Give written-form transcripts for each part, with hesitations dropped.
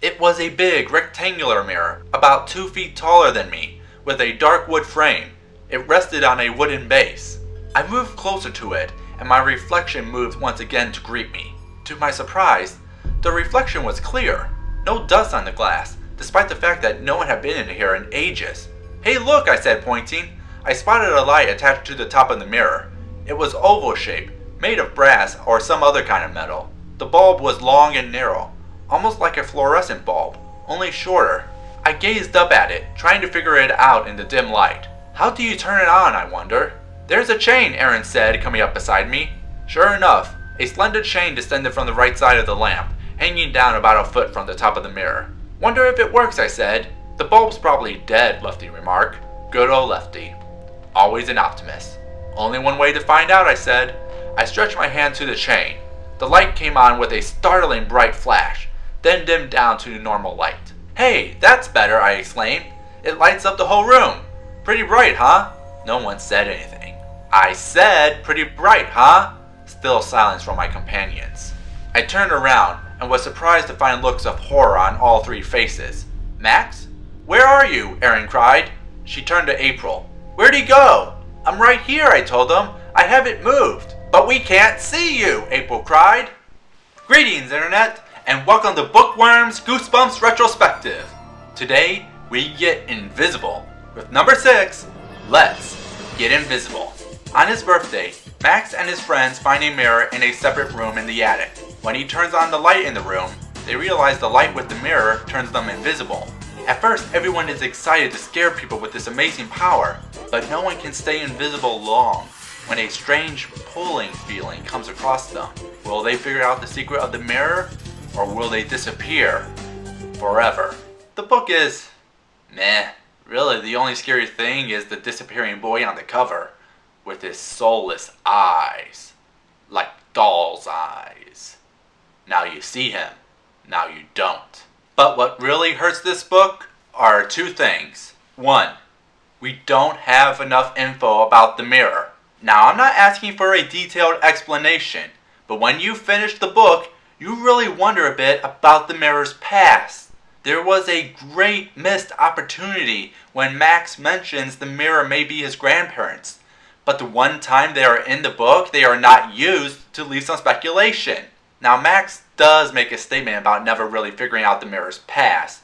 It was a big, rectangular mirror, about 2 feet taller than me, with a dark wood frame. It rested on a wooden base. I moved closer to it, and my reflection moved once again to greet me. To my surprise, the reflection was clear. No dust on the glass, despite the fact that no one had been in here in ages. "Hey look," I said, pointing. I spotted a light attached to the top of the mirror. It was oval-shaped, made of brass or some other kind of metal. The bulb was long and narrow, almost like a fluorescent bulb, only shorter. I gazed up at it, trying to figure it out in the dim light. "How do you turn it on, I wonder?" "There's a chain," Aaron said, coming up beside me. Sure enough, a slender chain descended from the right side of the lamp, hanging down about a foot from the top of the mirror. "Wonder if it works," I said. "The bulb's probably dead," Lefty remarked. Good old Lefty. Always an optimist. "Only one way to find out," I said. I stretched my hand to the chain. The light came on with a startling bright flash, then dimmed down to normal light. "Hey, that's better," I exclaimed. "It lights up the whole room. Pretty bright, huh?" No one said anything. I said, "Pretty bright, huh?" Still silence from my companions. I turned around and was surprised to find looks of horror on all three faces. "Max? Where are you?" Erin cried. She turned to April. "Where'd he go?" "I'm right here," I told them. "I haven't moved." "But we can't see you," April cried. Greetings, Internet, and welcome to Bookworms Goosebumps Retrospective. Today, we get invisible. With number 6, Let's Get Invisible. On his birthday, Max and his friends find a mirror in a separate room in the attic. When he turns on the light in the room, they realize the light with the mirror turns them invisible. At first, everyone is excited to scare people with this amazing power, but no one can stay invisible long when a strange pulling feeling comes across them. Will they figure out the secret of the mirror, or will they disappear forever? The book is meh. Really, the only scary thing is the disappearing boy on the cover, with his soulless eyes, like doll's eyes. Now you see him, now you don't. But what really hurts this book are two things. One, we don't have enough info about the mirror. Now, I'm not asking for a detailed explanation, but when you finish the book, you really wonder a bit about the mirror's past. There was a great missed opportunity when Max mentions the mirror may be his grandparents, but the one time they are in the book, they are not used to leave some speculation. Now, Max does make a statement about never really figuring out the mirror's past,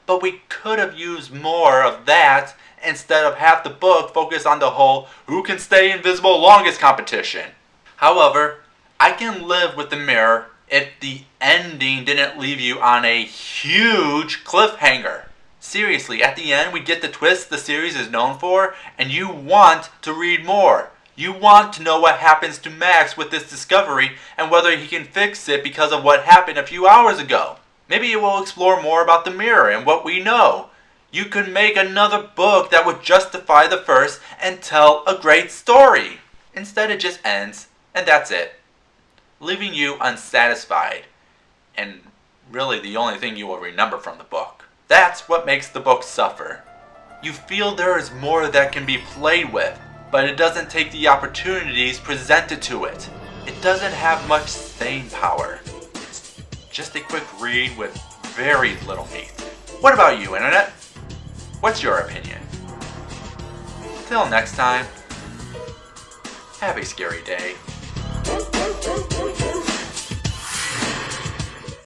but we could have used more of that instead of half the book focused on the whole who can stay invisible longest competition. However, I can live with the mirror if the ending didn't leave you on a huge cliffhanger. Seriously, at the end we get the twist the series is known for, and you want to read more. You want to know what happens to Max with this discovery and whether he can fix it because of what happened a few hours ago. Maybe it will explore more about the mirror and what we know. You could make another book that would justify the first and tell a great story. Instead it just ends, and that's it, leaving you unsatisfied, and really the only thing you will remember from the book. That's what makes the book suffer. You feel there is more that can be played with, but it doesn't take the opportunities presented to it. It doesn't have much staying power. It's just a quick read with very little meat. What about you, Internet? What's your opinion? Till next time, have a scary day.